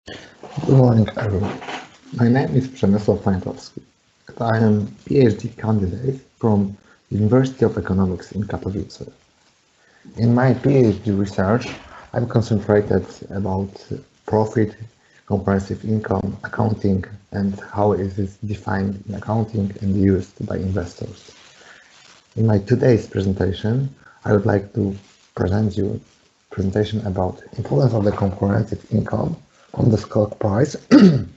Good morning, everyone. My name is Przemyslaw Poniatowski, and I am PhD candidate from University of Economics in Katowice. In my PhD research, I'm concentrated about profit, comprehensive income, accounting, and how it is defined in accounting and used by investors. In my today's presentation, I would like to present you a presentation about influence of the comprehensive income on the stock price, an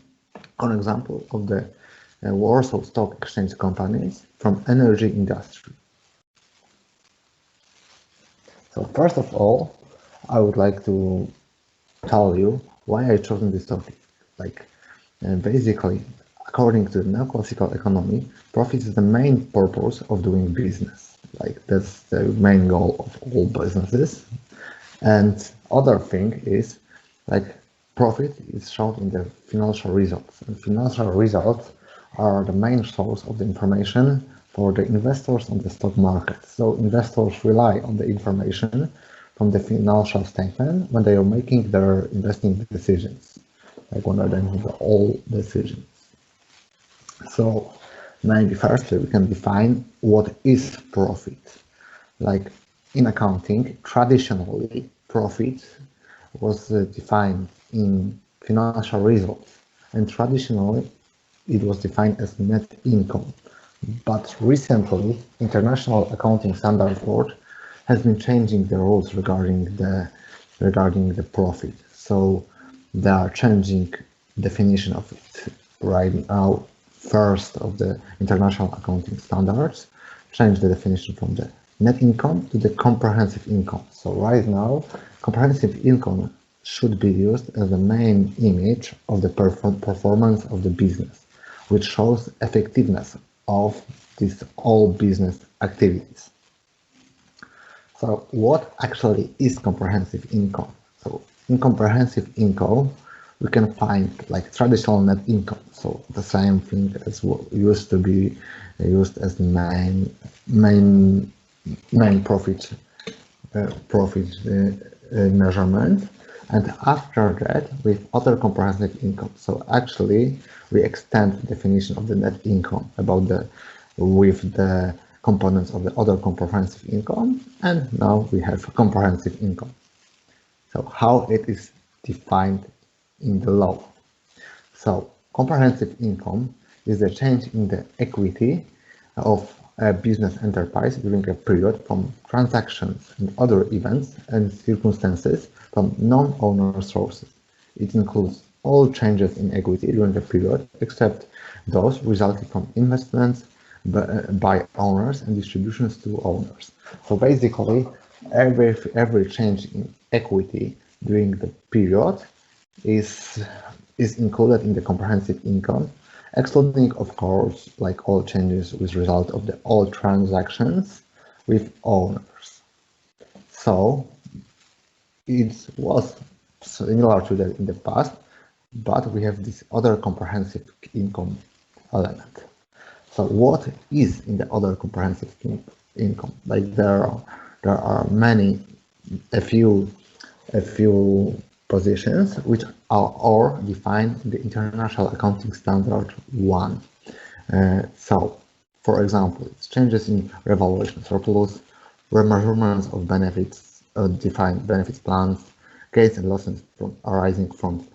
example of the Warsaw Stock Exchange companies from energy industry. So first of all, I would like to tell you why I chosen this topic. Basically, according to the neoclassical economy, profit is the main purpose of doing business. That's the main goal of all businesses. And other thing is profit is shown in the financial results. And financial results are the main source of the information for the investors on the stock market. So investors rely on the information from the financial statement when they are making their investing decisions, when they're making all decisions. So maybe firstly we can define what is profit. In accounting, traditionally profit was defined in financial results, and traditionally it was defined as net income. But recently, International Accounting Standards Board has been changing the rules regarding the profit. So they are changing definition of it right now. First of the International Accounting Standards change the definition from the net income to the comprehensive income. So right now, comprehensive income should be used as the main image of the performance of the business, which shows effectiveness of these all business activities. So what actually is comprehensive income? So in comprehensive income, we can find traditional net income. So the same thing as what used to be used as the main profit measurement. And after that, with other comprehensive income. So actually, we extend the definition of the net income with the components of the other comprehensive income, and now we have comprehensive income. So how it is defined in the law. So comprehensive income is the change in the equity of a business enterprise during a period from transactions and other events and circumstances from non-owner sources. It includes all changes in equity during the period except those resulting from investments by owners and distributions to owners. So basically, every change in equity during the period is included in the comprehensive income, excluding, of course, all changes with result of all transactions with owners. So it was similar to that in the past, but we have this other comprehensive income element. So what is in the other comprehensive income? There are a few positions which are defined in the International Accounting Standard 1. So, for example, it's changes in revaluation surplus, remeasurements of benefits, defined benefits plans, gains and losses arising from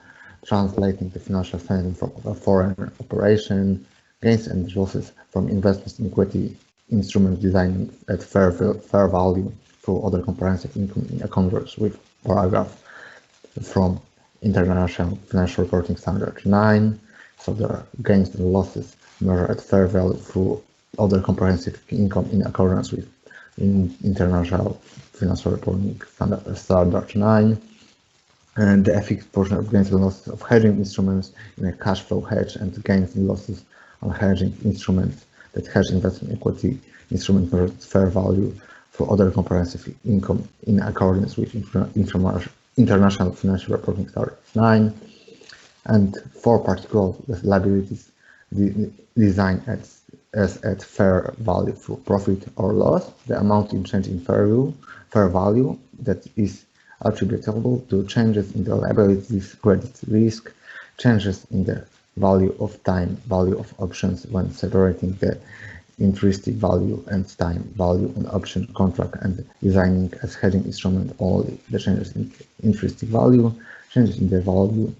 translating the financial statement from a foreign operation, gains and losses from investments in equity instruments designed at fair value through other comprehensive income in accordance with paragraph from International Financial Reporting Standard 9. So there are gains and losses measured at fair value through other comprehensive income in accordance with International Financial Reporting Standard 9. And the FX portion of gains and losses of hedging instruments in a cash flow hedge, and gains and losses on hedging instruments that hedge investment equity instrument measured at fair value for other comprehensive income in accordance with International Financial Reporting Standards 9. And for particular liabilities designed as at fair value through profit or loss, the amount in change in fair value that is attributable to changes in the liabilities, credit risk, changes in the value of time value of options when separating the intrinsic value and time value on option contract and designing as hedging instrument only the changes in intrinsic value, changes in the value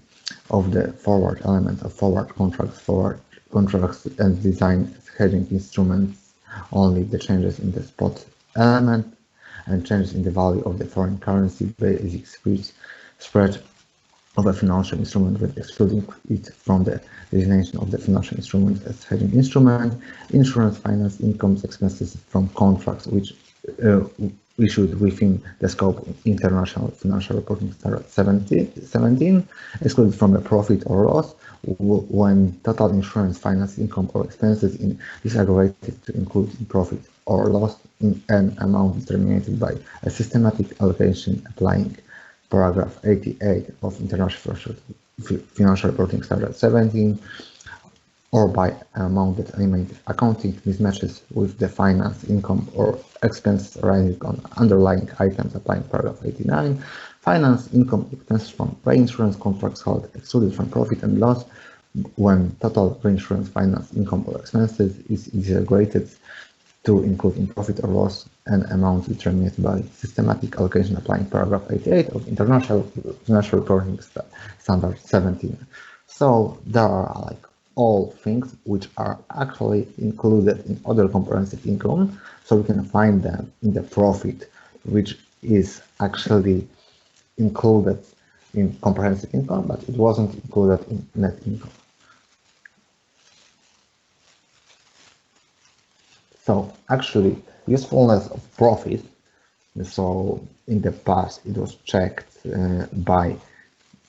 of the forward element of forward contracts and design as hedging instruments only the changes in the spot element, and changes in the value of the foreign currency basic spread of a financial instrument with excluding it from the designation of the financial instrument as hedging instrument, insurance finance incomes expenses from contracts which issued within the scope of International Financial Reporting Standard 17, excluded from a profit or loss when total insurance finance income or expenses in disaggregated to include in profit or loss in an amount determined by a systematic allocation applying paragraph 88 of International Financial Reporting Standard 17, or by an amount that eliminates accounting mismatches with the finance income or expenses arising on underlying items applying paragraph 89, finance income expenses from reinsurance contracts held excluded from profit and loss when total reinsurance finance income or expenses is disaggregated to include in profit or loss an amount determined by systematic allocation applying paragraph 88 of International Financial Reporting Standard 17. So there are like all things which are actually included in other comprehensive income, so we can find them in the profit, which is actually included in comprehensive income, but it wasn't included in net income. So actually, usefulness of profit, so in the past it was checked by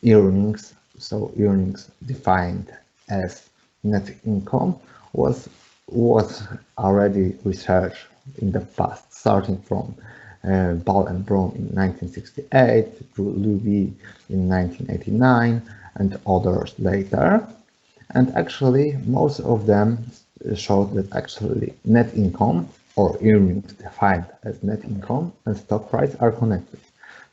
earnings, so earnings defined as net income was already researched in the past, starting from Ball and Brown in 1968, to Levy in 1989, and others later. And actually, most of them showed that actually net income or earnings defined as net income and stock price are connected.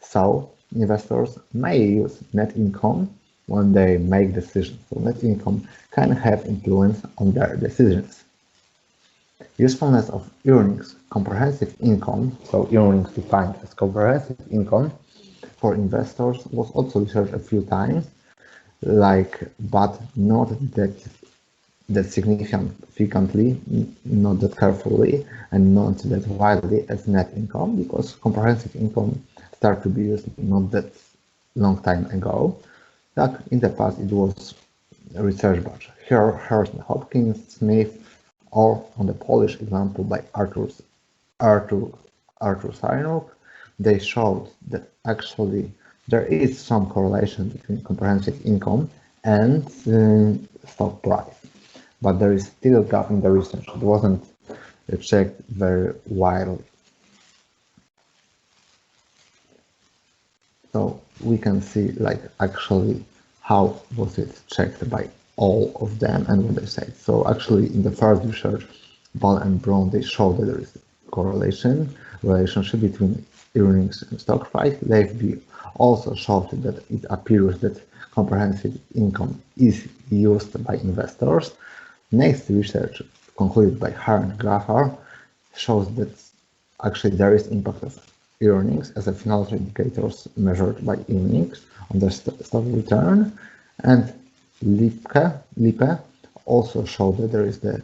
So investors may use net income when they make decisions. So net income can have influence on their decisions. Usefulness of earnings, comprehensive income, so earnings defined as comprehensive income for investors was also researched a few times, but not that significantly, not that carefully, and not that widely as net income, because comprehensive income started to be used not that long time ago. Like in the past, it was a research batch. Here, Hurst, Hopkins, Smith, or on the Polish example by Artur Sajnuk, they showed that actually there is some correlation between comprehensive income and stock price, but there is still a gap in the research. It wasn't checked very widely. So we can see actually how was it checked by all of them and what they said. So actually in the first research, Ball and Brown, they showed that there is a relationship between earnings and stock price. Levy also showed that it appears that comprehensive income is used by investors. Next research, concluded by Haar and Grafar, shows that actually there is impact of earnings as a financial indicators measured by earnings on the stock return, and Lippe also showed that there is the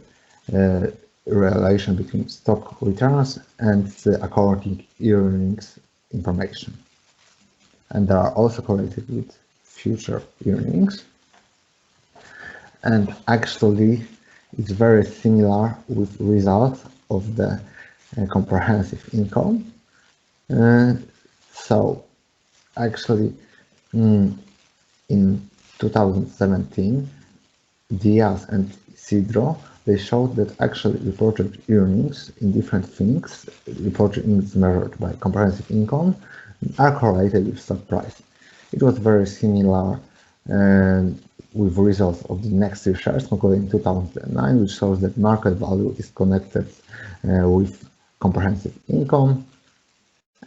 relation between stock returns and the according earnings information, and they are also correlated with future earnings. And actually it's very similar with results of the comprehensive income. So actually in 2017, Diaz and Isidro, they showed that actually reported earnings in different things, reported earnings measured by comprehensive income, are correlated with stock price. It was very similar with results of the next research concluded in 2009, which shows that market value is connected with comprehensive income,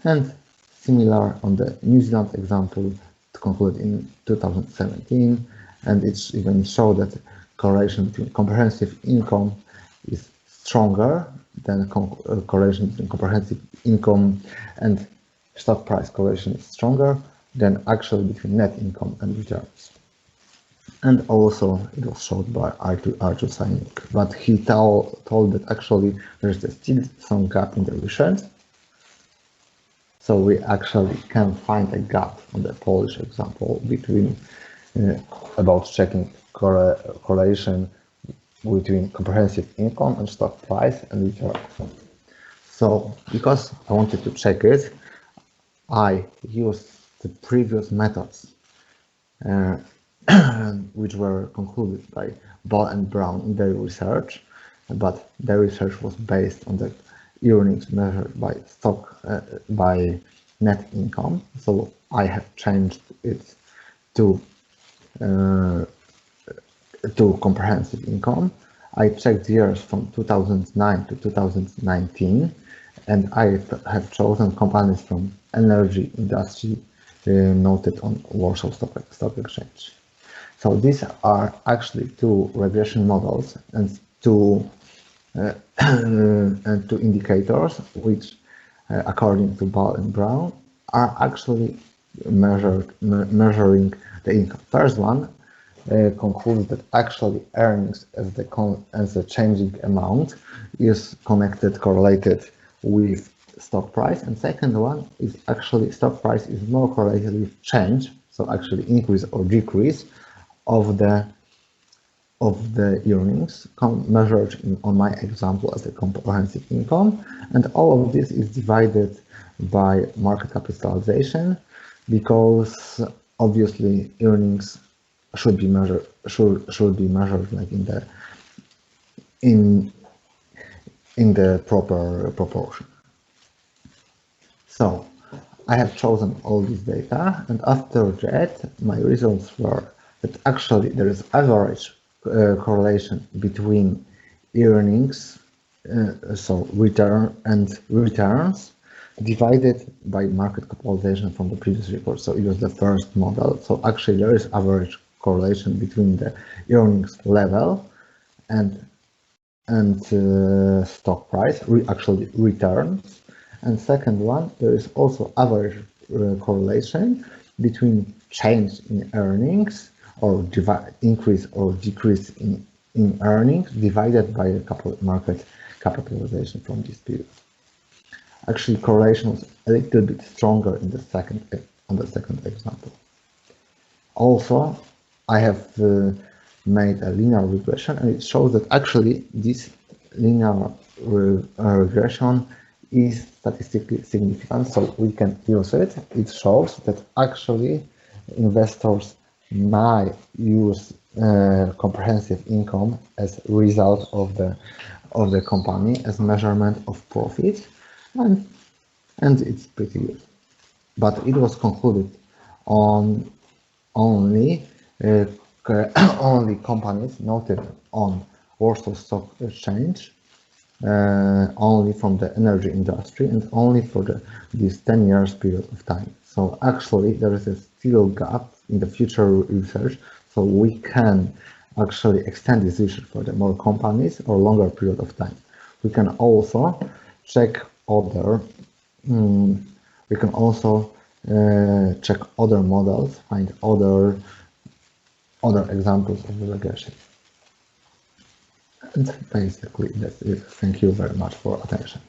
and similar on the New Zealand example concluded in 2017, and it's even show that correlation between comprehensive income is stronger than correlation between comprehensive income and stock price. Correlation is stronger than actually between net income and returns. And also it was showed by Arthur Sainik, but he told that actually there's still some gap in the research. So we actually can find a gap on the Polish example between about checking correlation between comprehensive income and stock price and return. So because I wanted to check it, I used the previous methods which were concluded by Ball and Brown in their research, but their research was based on the earnings measured by by net income. So I have changed it to comprehensive income. I checked years from 2009 to 2019, and I have chosen companies from energy industry noted on Warsaw Stock Exchange. So these are actually two regression models and two indicators which, according to Ball and Brown, are actually measuring the income. First one concludes that actually earnings as the changing amount is correlated with stock price, and second one is actually stock price is more correlated with change, so actually increase or decrease of the earnings measured on my example as a comprehensive income, and all of this is divided by market capitalization, because obviously earnings should be measured like in the proper proportion. So I have chosen all this data, and after that my results were that actually there is average correlation between earnings, so return and returns, divided by market capitalization from the previous report. So it was the first model. So actually there is average correlation between the earnings level and stock price, actually returns. And second one, there is also average correlation between change in earnings or increase or decrease in earnings divided by the market capitalization from this period. Actually, correlation was a little bit stronger in the second example. Also, I have made a linear regression, and it shows that actually this linear regression is statistically significant, so we can use it. It shows that actually investors might use comprehensive income as a result of the company as measurement of profit, and it's pretty good. But it was concluded on only companies noted on Warsaw Stock Exchange, only from the energy industry, and only for this 10 years period of time. So actually there is a still gap in the future research, so we can actually extend this research for the more companies or longer period of time. We can also check other check other models, find other examples of the regression. And basically that's it. Thank you very much for attention.